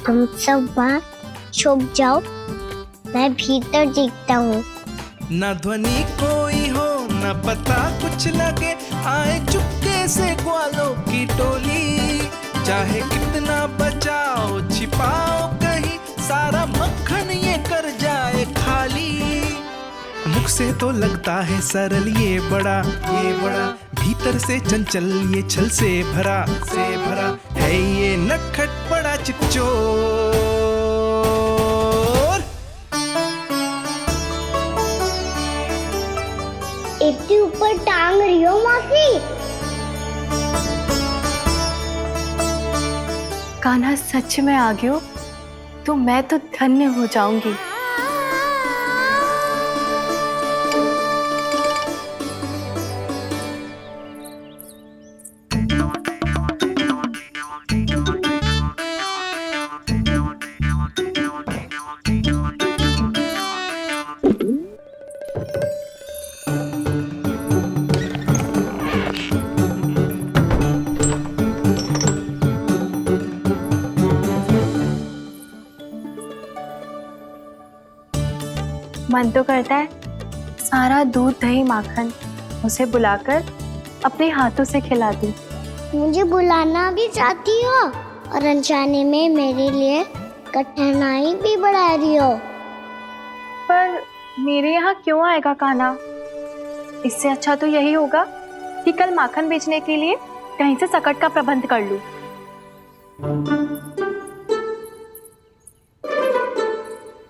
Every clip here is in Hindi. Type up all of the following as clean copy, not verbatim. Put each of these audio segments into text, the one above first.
तुम सब वहाँ छुप जाओ, मैं भीतर देखता हूँ। न ध्वनि कोई हो न पता कुछ लगे, आए चुपके से ग्वालों की टोली। चाहे कितना बचाओ छिपाओ कहीं, सारा मक्खन ये कर जाए खाली। मुख से तो लगता है सरल ये बड़ा भीतर से चंचल ये छल से भरा है ये नटखट बड़ा चिकचोर। इतनी ऊपर टांग रही हो मौसी? कान्हा सच में आ गयो तो मैं तो धन्य हो जाऊंगी। मन तो करता है सारा दूध दही माखन उसे बुलाकर अपने हाथों से खिला दूं। मुझे बुलाना भी चाहती हो और अनजाने में मेरे लिए कठिनाई भी बढ़ा रही हो। पर मेरे यहाँ क्यों आएगा कान्हा? इससे अच्छा तो यही होगा कि कल माखन बेचने के लिए कहीं से सकट का प्रबंध कर लूं।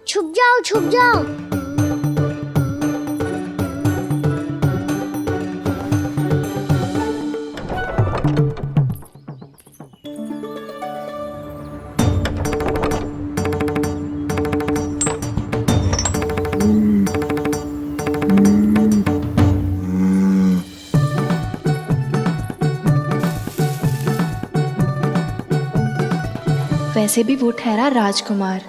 छुप जाओ छुप जाओ। वैसे भी वो ठहरा राजकुमार,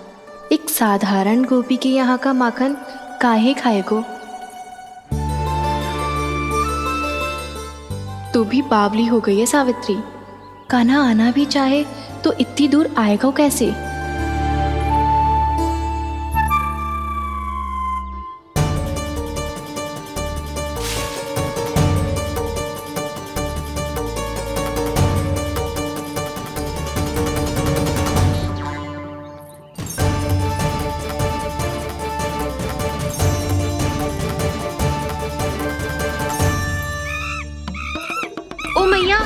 एक साधारण गोपी के यहाँ का माखन काहे खाएगो। तो भी बावली हो गई है सावित्री। कान्हा आना भी चाहे तो इतनी दूर आएगा कैसे? ओ मैया,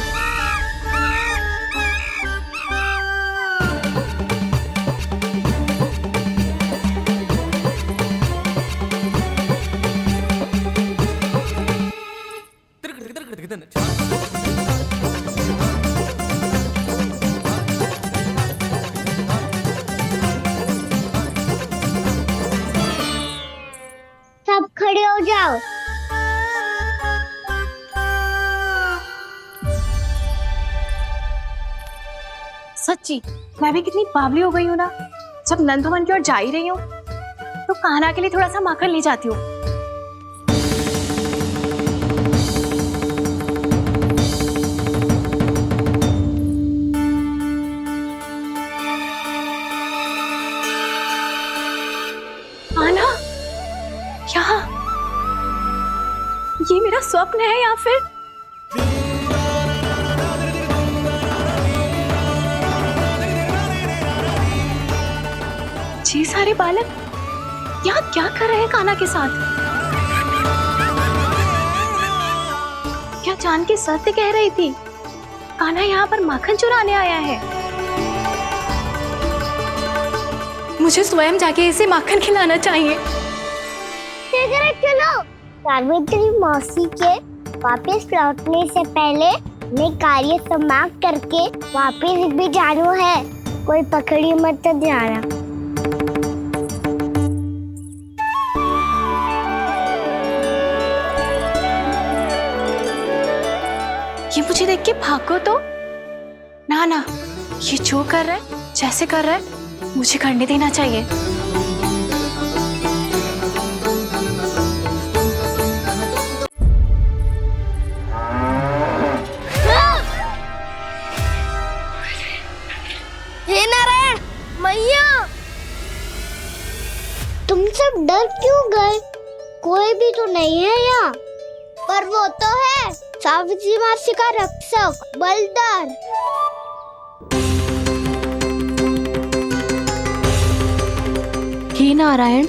सब खड़े हो जाओ। सच्ची मैं भी कितनी बावली हो गई हूँ ना। जब नंदवन की ओर जा ही रही हूँ तो कान्हा के लिए थोड़ा सा माखन ले जाती हूँ। कान्हा, यहाँ ये मेरा स्वप्न है या फिर ये सारे बालक यहाँ क्या कर रहे हैं कान्हा के साथ? क्या जानकी सत्य कह रही थी? कान्हा यहाँ पर माखन चुराने आया है। मुझे स्वयं जाके इसे माखन खिलाना चाहिए। चलो, सावित्री मौसी के वापस लौटने से पहले मैं कार्य समाप्त करके वापस भी जाना है। कोई पकड़ी मत जाना। ये मुझे देख के भागो तो ना ना, ये जो कर रहा है जैसे कर रहा है मुझे करने देना चाहिए। हे नारायण, मैया, तुम सब डर क्यों गए? कोई भी तो नहीं है यहाँ। पर वो तो है, सावित्री मासी का रक्षक बलदार। हे नारायण,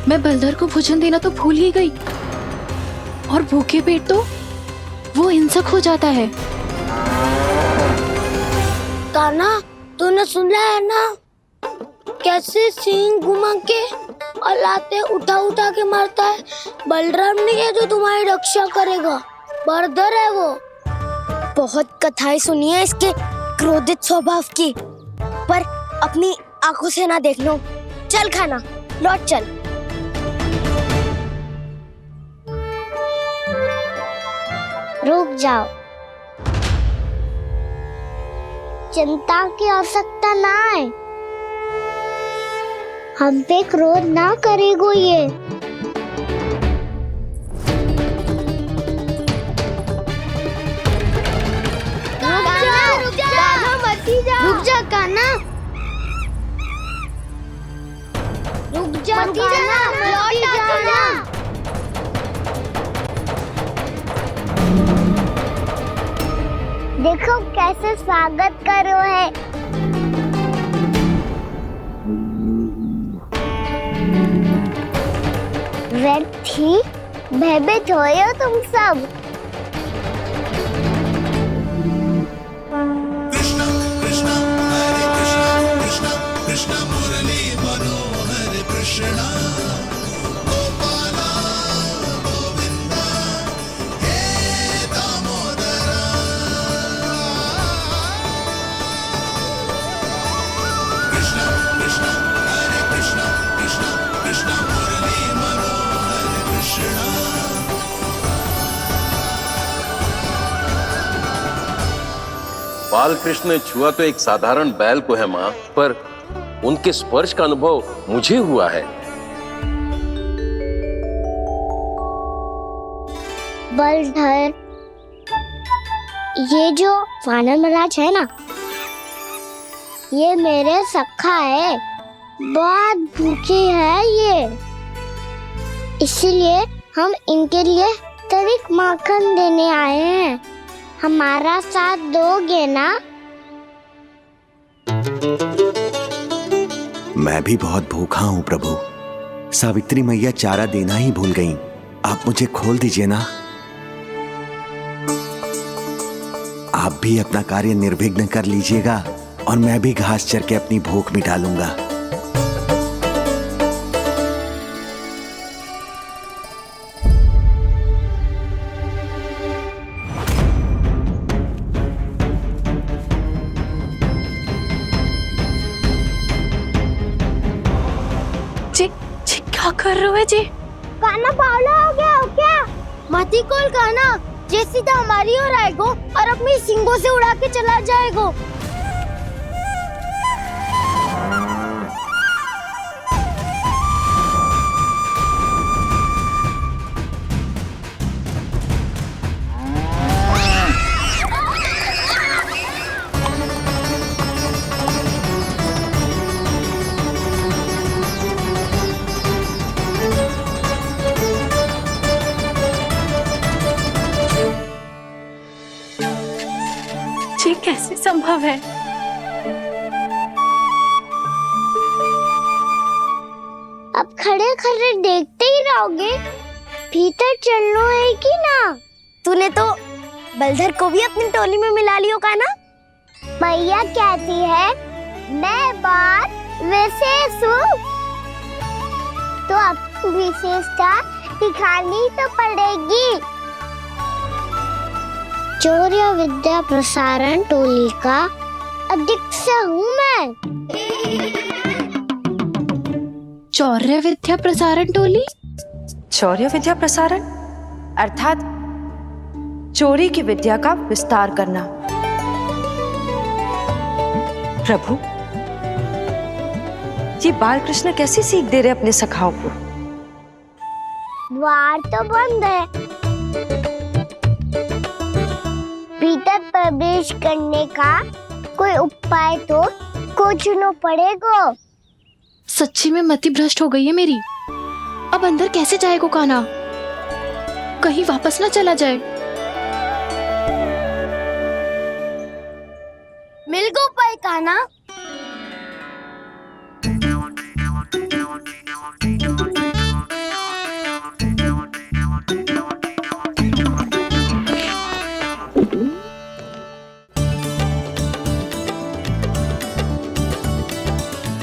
मैं बलधर को भोजन देना तो भूल ही गई, और भूखे पेट तो वो हिंसक हो जाता है। कान्हा, तूने सुना है ना कैसे सींग घुमा के और लाते उठा उठा के मारता है? बलराम नहीं है जो तुम्हारी रक्षा करेगा, बलधर है वो। बहुत कथाएं सुनी है इसके क्रोधित स्वभाव की, पर अपनी आंखों से ना देख लो। चल खाना, लौट चल। रुक जाओ, चिंता की आवश्यकता ना है। हम पे क्रोध ना करेगो ये। रुक जा कान्हा, रुक जा, लौट जाना। देखो कैसे स्वागत करो है। व्यर्थी भयभीत हो तुम सब। बाल कृष्ण ने छुआ तो एक साधारण बैल को है माँ, पर उनके स्पर्श का अनुभव मुझे हुआ है। बलधर, ये जो वानर महाराज है ना, ये मेरे सखा है। बहुत भूखे है ये, इसलिए हम इनके लिए तनिक माखन देने आए हैं। हमारा साथ दोगे ना? मैं भी बहुत भूखा हूँ प्रभु। सावित्री मैया चारा देना ही भूल गईं। आप मुझे खोल दीजिए ना। आप भी अपना कार्य निर्विघ्न कर लीजिएगा और मैं भी घास चर के अपनी भूख मिटा लूंगा। क्या कर रहे हो जी? कान्हा पागल हो गया हो क्या? मती कोल कान्हा, जे सीधा हमारी ओर आएगो और अपनी सींगों से उड़ा के चला जाएगो। ये कैसे संभव है? अब खड़े खड़े देखते ही रहोगे? भीतर चलना है कि ना? तूने तो बलधर को भी अपनी टोली में मिला लियो का ना? भैया कहती है मैं बात विशेष हूँ, तो अब विशेषता दिखानी तो पड़ेगी। चौर्य विद्या प्रसारण टोली का अध्यक्ष हूँ मैं। चौर्य विद्या प्रसारण टोली? चौर्य विद्या प्रसारण अर्थात चोरी की विद्या का विस्तार करना। प्रभु, ये बाल कृष्ण कैसी सीख दे रहे अपने सखाओं को? द्वार तो बंद है, भीतर प्रवेश करने का कोई उपाय तो को चुनो पड़ेगा। सच्ची में मति भ्रष्ट हो गई है मेरी। अब अंदर कैसे जाएगा कान्हा? कहीं वापस ना चला जाए। मिल गो पाई कान्हा।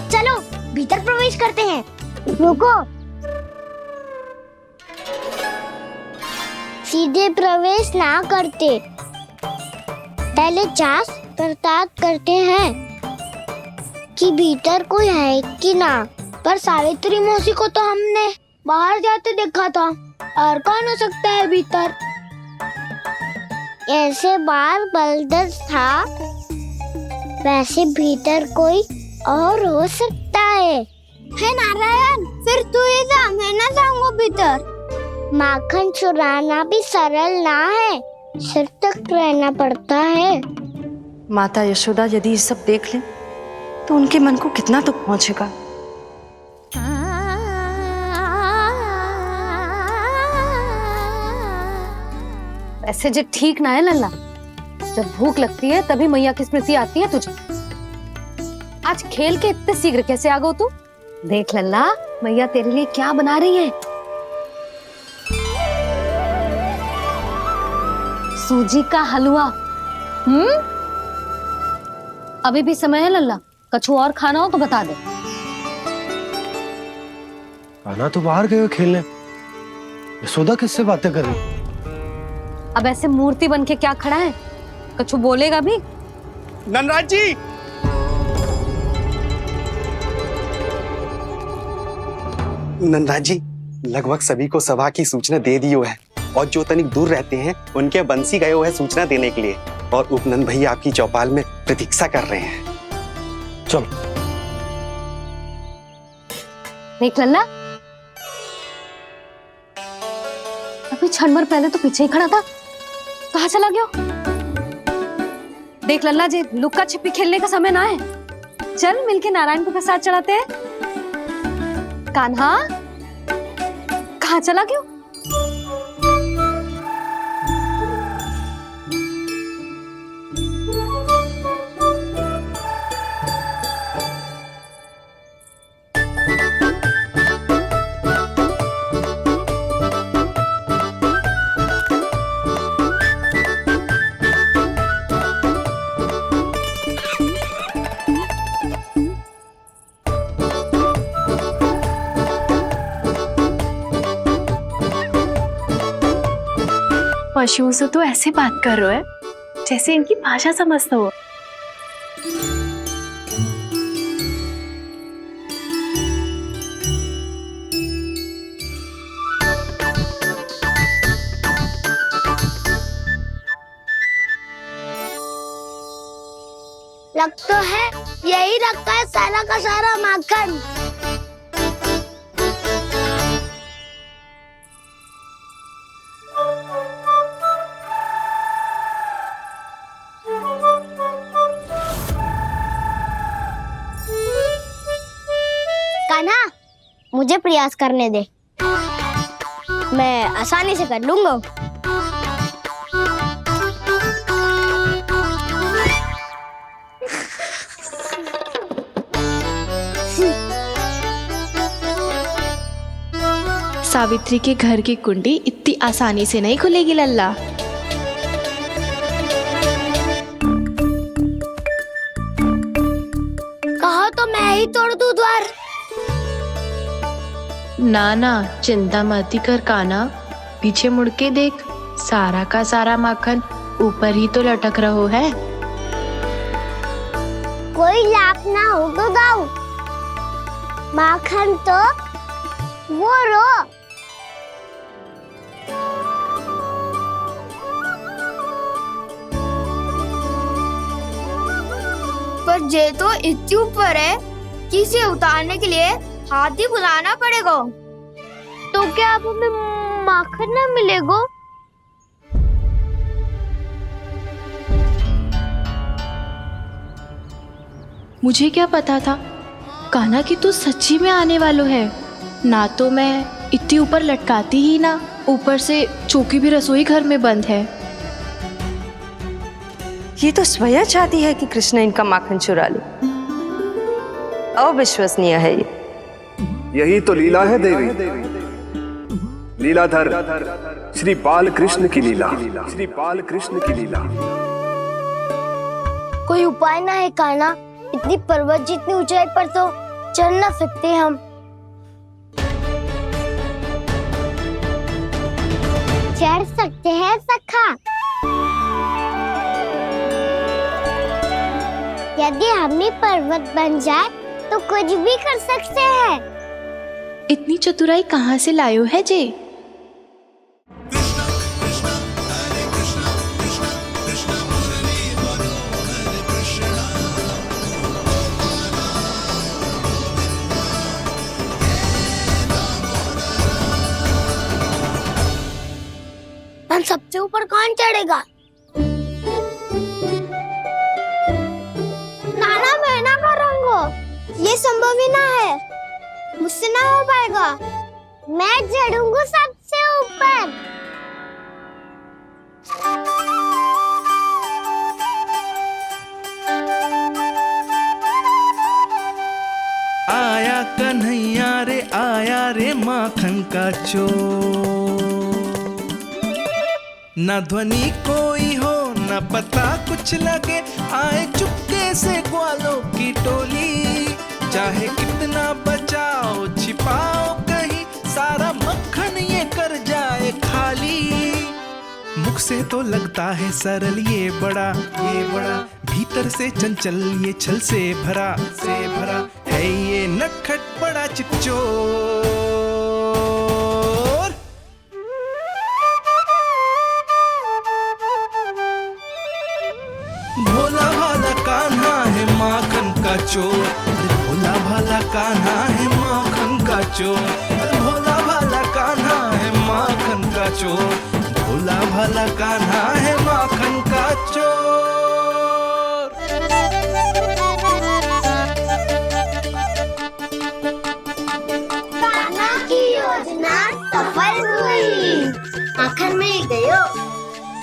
चलो भीतर प्रवेश करते हैं। रुको, सीधे प्रवेश ना करते, पहले जांच पड़ताल करते हैं कि भीतर कोई है कि ना। पर सावित्री मौसी को तो हमने बाहर जाते देखा था, और कौन हो सकता है भीतर? ऐसे बार बलदर था, वैसे भीतर कोई और हो सकता है नारायण? फिर तू ही जा, मैं ना जाऊंगा भीतर। माखन चुराना भी सरल ना है, सिर तक रहना पड़ता है। माता यशोदा यदि ये सब देख लें तो उनके मन को कितना दुख पहुंचेगा। ऐसे जो ठीक ना है लल्ला, जब भूख लगती है तभी मैया की स्मृति आती है तुझे। आज खेल के इतने शीघ्र कैसे आ गो तू? देख लल्ला, मैया तेरे लिए क्या बना रही है। सूजी का हलवा। अभी भी समय है लल्ला, कछु और खाना हो तो बता दे। कान्हा तो बाहर गए खेलने, यशोदा किससे बातें कर रही? अब ऐसे मूर्ति बन के क्या खड़ा है? कछु बोलेगा भी? नंदराज जी, नंदराज जी, लगभग सभी को सभा की सूचना दे दी है, और जो तनिक दूर रहते हैं उनके बंसी गए हुए सूचना देने के लिए, और उपनंद भैया आपकी चौपाल में प्रतीक्षा कर रहे हैं। चलो। देख लल्ला, अभी क्षण भर पहले तो पीछे ही खड़ा था, कहाँ चला गया? देख लल्ला जी, लुक्का छिपी खेलने का समय ना है। चल मिलके नारायण को प्रसाद चढ़ाते हैं। कान्हा, कहाँ चला गया? पशुओं से तो ऐसे बात कर रहे हो जैसे इनकी भाषा समझते हो। लग तो है यही रखा है सारा का सारा माखन। कान्हा, मुझे प्रयास करने दे, मैं आसानी से कर लूंगा। सावित्री के घर की कुंडी इतनी आसानी से नहीं खुलेगी लल्ला। कहो तो मैं ही तोड़ दूं द्वार। ना ना, चिंता मत कर कान्हा, पीछे मुड़ के देख, सारा का सारा माखन ऊपर ही तो लटक रहो है। कोई लाभ ना होगा गाँव, माखन तो वो रो। पर जे तो इतनी ऊपर है कि इसे उतारने के लिए हाथी बुलाना पड़ेगा। तो क्या अब हमें माखन ना मिलेगा? मुझे क्या पता था कान्हा कि तू सच्ची में आने वालो है। ना तो मैं इतनी ऊपर लटकाती ही ना, ऊपर से चौकी भी रसोई घर में बंद है। ये तो स्वयं चाहती है कि कृष्ण इनका माखन चुरा ले। अविश्वसनीय है ये। यही तो लीला है देवी, लीलाधर श्री बाल कृष्ण की लीला, श्री बाल कृष्ण की लीला। कोई उपाय ना है कान्हा? इतनी पर्वत जितनी ऊंचाई पर तो चढ़ ना सकते हम। चढ़ सकते हैं सखा, यदि हम भी पर्वत बन जाए तो कुछ भी कर सकते हैं। इतनी चतुराई कहाँ से लायो है जे? हम सबसे ऊपर कौन चढ़ेगा? नाना मैं ना करूँगा, ये संभव ही ना है, मुझसे ना हो पाएगा। मैं चढ़ूंगा सबसे ऊपर। आया कन्हैया रे आया रे माखन का चोर। न ध्वनि कोई हो न पता कुछ लगे, आए चुपके से ग्वालों की टोली। चाहे कितना बचाओ छिपाओ कहीं, सारा मक्खन ये कर जाए खाली। मुख से तो लगता है सरल ये बड़ा, भीतर से चंचल ये छल से भरा है ये नटखट बड़ा चिच्चोर। भोला भाला कान्हा है माखन का चोर, भोला भाला कान्हा है माखन का चोर, भोला भाला कान्हा है माखन का चोर, भोला भाला कान्हा है माखन का चोर। कान्हा की योजना सफल हुई, माखन मिल गयो।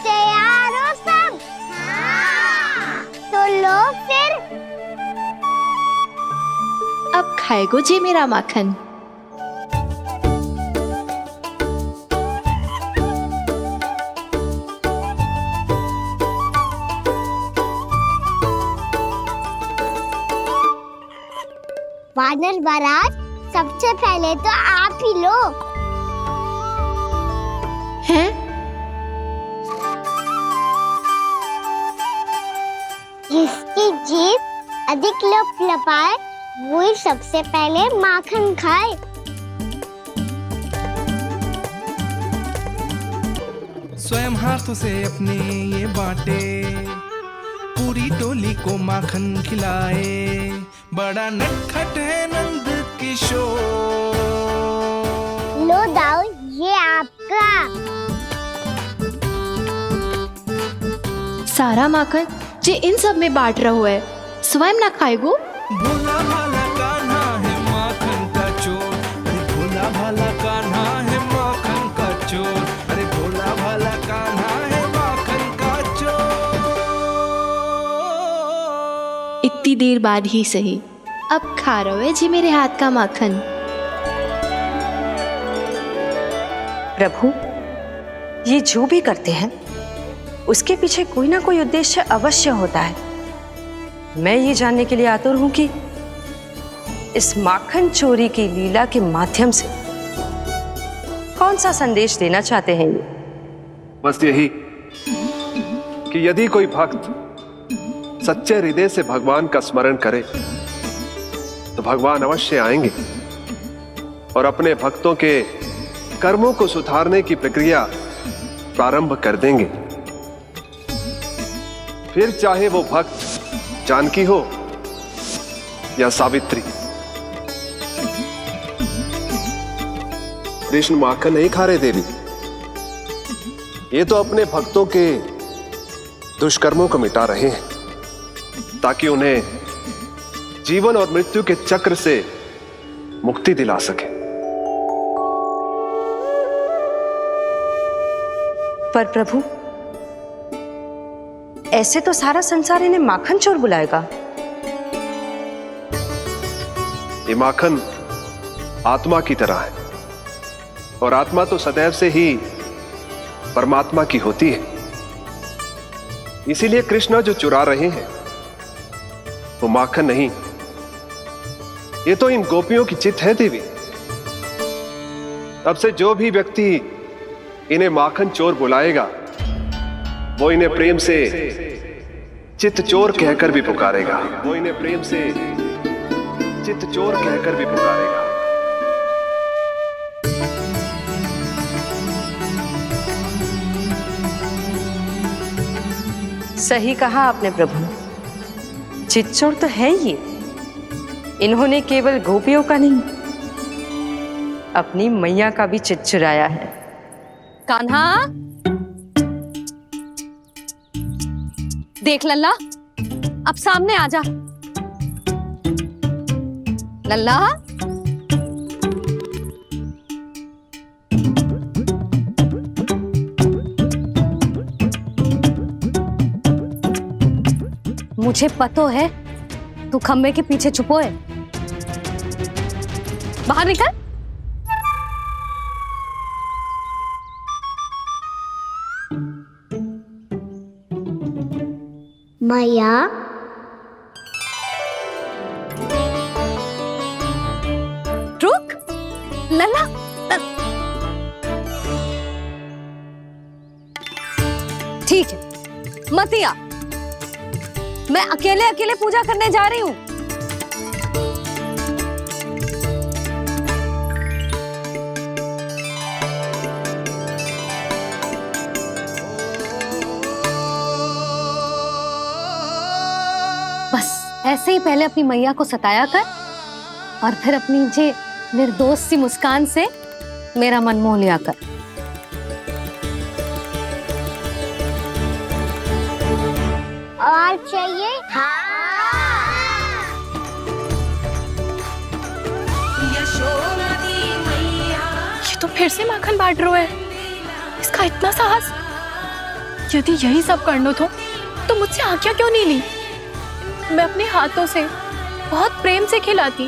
तैयार हो सब? हाँ। तो लो फिर। अब खाएगो जे मेरा माखन। वानर महाराज, सबसे पहले तो आप ही लो। हैं? जिसकी जीभ अधिक लपलपाए वही सबसे पहले माखन खाए। स्वयं हाथों से अपने ये बांटे, पूरी टोली को माखन खिलाए। बड़ा नटखट है नंद किशोर। लो दाऊ, ये आपका। सारा माखन जे इन सब में बांट रहो है, स्वयं ना खाएगो। भोला भाला कान्हा है माखन का चोर, अरे भोला भाला कान्हा है माखन का चोर, अरे भोला भाला कान्हा है माखन का चोर। इतनी देर बाद ही सही, अब खा रहे जी मेरे हाथ का माखन। प्रभु, ये जो भी करते हैं उसके पीछे कोई ना कोई उद्देश्य अवश्य होता है। मैं ये जानने के लिए आतुर हूं कि इस माखन चोरी की लीला के माध्यम से कौन सा संदेश देना चाहते हैं ये। बस यही कि यदि कोई भक्त सच्चे हृदय से भगवान का स्मरण करे तो भगवान अवश्य आएंगे और अपने भक्तों के कर्मों को सुधारने की प्रक्रिया प्रारंभ कर देंगे। फिर चाहे वो भक्त जानकी हो या सावित्री, कृष्ण माखन नहीं खा रहे देवी, ये तो अपने भक्तों के दुष्कर्मों को मिटा रहे हैं ताकि उन्हें जीवन और मृत्यु के चक्र से मुक्ति दिला सके। पर प्रभु, ऐसे तो सारा संसार इन्हें माखन चोर बुलाएगा। ये माखन आत्मा की तरह है और आत्मा तो सदैव से ही परमात्मा की होती है। इसीलिए कृष्ण जो चुरा रहे हैं वो माखन नहीं, ये तो इन गोपियों की चित्त है देवी। तब से जो भी व्यक्ति इन्हें माखन चोर बुलाएगा वो इन्हें प्रेम से चित्त चोर कहकर भी पुकारेगा। वो इन्हें प्रेम से चित्त चोर कहकर भी पुकारेगा। सही कहा आपने प्रभु, चित्त चोर तो है ये। इन्होंने केवल गोपियों का नहीं, अपनी मैया का भी चित्त चुराया है। कान्हा, देख लल्ला, अब सामने आ जा। लल्ला, मुझे पतो है तू खम्बे के पीछे छुपो है। बाहर निकल। मैया, रुक लल्ला, ठीक है मत आ, मैं अकेले अकेले पूजा करने जा रही हूँ। बस ऐसे ही पहले अपनी मैया को सताया कर और फिर अपनी जे निर्दोष सी मुस्कान से मेरा मन मोह लिया कर। और चाहिए? ये तो फिर से माखन बांट रहा है। इसका इतना साहस। यदि यही सब करना तो मुझसे आज्ञा क्यों नहीं ली? मैं अपने हाथों से बहुत प्रेम से खिलाती,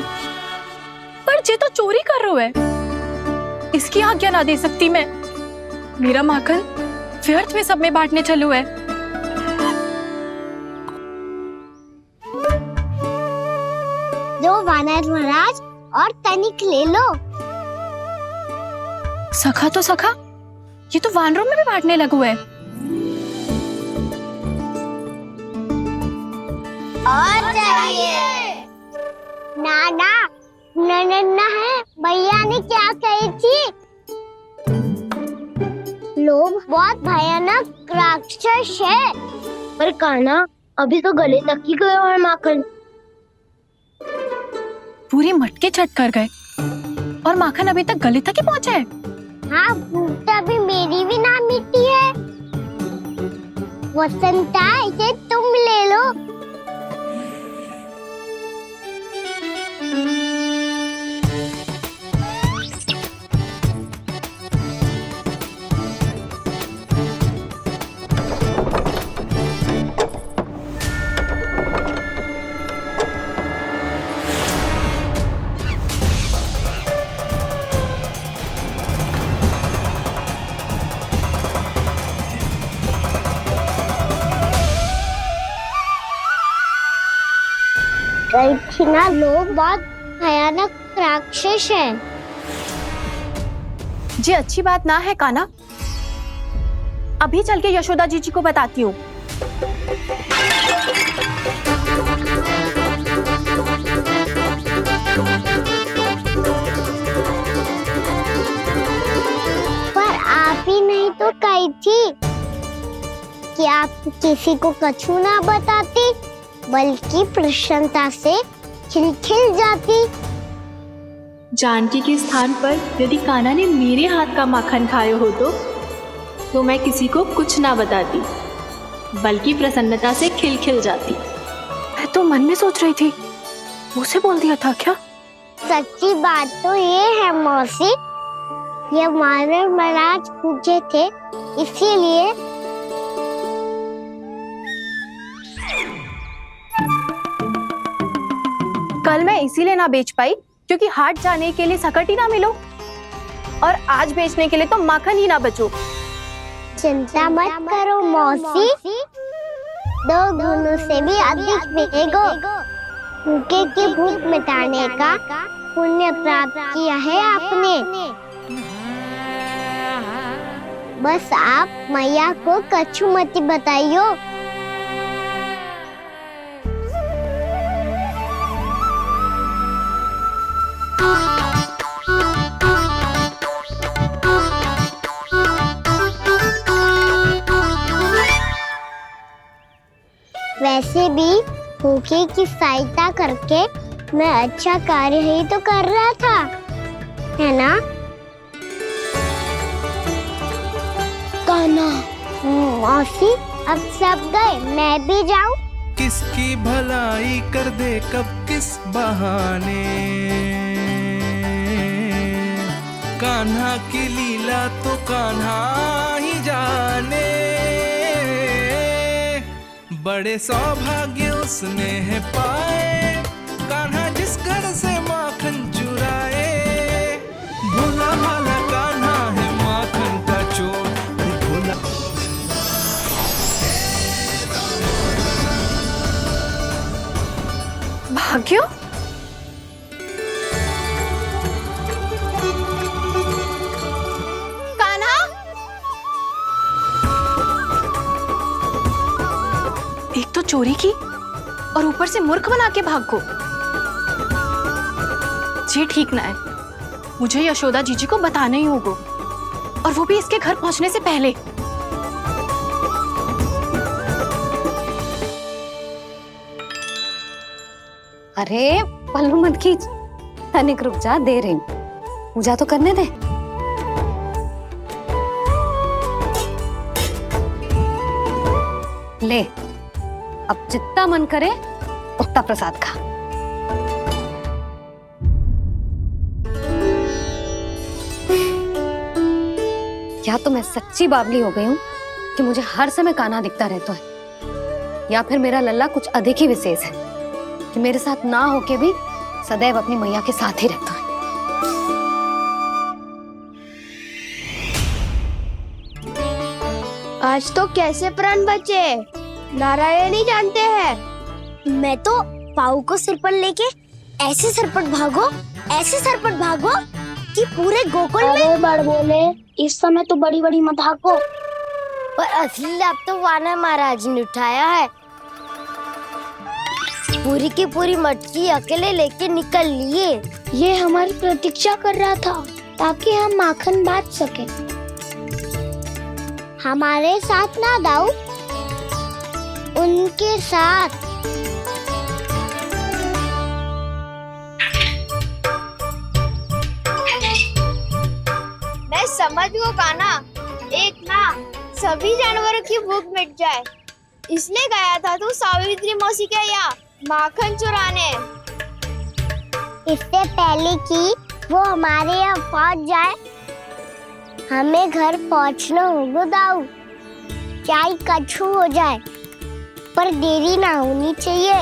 पर ये तो चोरी कर रहा है। इसकी आज्ञा ना दे सकती मैं। मेरा माखन व्यर्थ में सब में बांटने चलू है। दो वानर महाराज और तनिक ले लो। सखा तो सखा, ये तो वानरों में भी बांटने लगा हुआ है। और चाहिए? नाना, नन्ना है, भैया ने क्या कही थी? लोभ बहुत भयानक राक्षस है। पर कान्हा, अभी तो गले तक ही गया है माखन। पूरी मटके चट कर गए और माखन अभी तक गले तक ही पहुंचा है। हाँ, भूख तो अभी मेरी भी ना मिटी है। वसंता, इसे तुम ले लो। ना, लोग बहुत भयानक राक्षस हैं। जी अच्छी बात ना है कान्हा। अभी चल के यशोदा जी को बताती हूँ। पर आप ही नहीं तो कही थी कि आप किसी को कछु ना बताती, बल्कि प्रसन्नता से खिलखिल जाती। जानकी के स्थान पर यदि कान्हा ने मेरे हाथ का माखन खाया हो तो मैं किसी को कुछ ना बताती, बल्कि प्रसन्नता से खिलखिल जाती। मैं तो मन में सोच रही थी, मुझसे बोल दिया था क्या? सच्ची बात तो ये है मौसी, ये मानव महाराज पूछे थे इसीलिए। कल मैं इसीलिए ना बेच पाई क्योंकि हाट जाने के लिए सकट ही ना मिलो, और आज बेचने के लिए तो माखन ही ना बचो। चिंता मत करो मौसी, 2 गुणों से भी अधिक मिलेगा। भूखे की भूख मिटाने का पुण्य प्राप्त किया है आपने। बस आप मैया को कछु मत बताइयो। वैसे भी भूखे की सहायता करके मैं अच्छा कार्य ही तो कर रहा था, है ना? कान्हा, मौसी अब सब गए, मैं भी जाऊं? किसकी भलाई कर दे कब किस बहाने, कान्हा की लीला तो कान्हा ही जाने। बड़े सौभाग्य उसने है पाए, कान्हा जिस घर से माखन चुराए। भोला भाला कान्हा है माखन का चोर, भोला। भाग्यो? कान्हा? एक तो चोरी की और ऊपर से मूर्ख बना के भागो। ये ठीक ना है, मुझे यशोदा जीजी को बताना ही होगा, और वो भी इसके घर पहुंचने से पहले। अरे पल्लू मत खींच, तनिक रुक जा, दे रही हूँ, पूजा तो करने दे। ले, अब जितना मन करे उतना प्रसाद खा। या तो मैं सच्ची बावली हो गई हूँ कि मुझे हर समय कान्हा दिखता रहता है, या फिर मेरा लल्ला कुछ अधिक ही विशेष है कि मेरे साथ ना होके भी सदैव अपनी मैया के साथ ही रहता है। आज तो कैसे प्राण बचे नारायण ही जानते हैं। मैं तो पाऊ को सिर पर लेके ऐसे सरपट भागो, ऐसे सरपट भागो कि पूरे गोकुल में बड़ बोले। इस समय तो बड़ी बड़ी मत हाको, पर असली लाभ तो वानर महाराज ने उठाया है। पूरी की पूरी मटकी अकेले लेके निकल लिए। ये हमारी प्रतीक्षा कर रहा था ताकि हम माखन बांट सके। हमारे साथ ना दाऊ, उनके साथ। मैं समझ गो कान्हा, एक ना सभी जानवरों की भूख मिट जाए, इसलिए गया था तू सावित्री मौसी के यहाँ माखन चुराने। इससे पहले कि वो हमारे यहाँ पहुँच जाए, हमें घर पहुँचना होगा दाऊ, चाहे कछु हो जाए, पर देरी ना होनी चाहिए।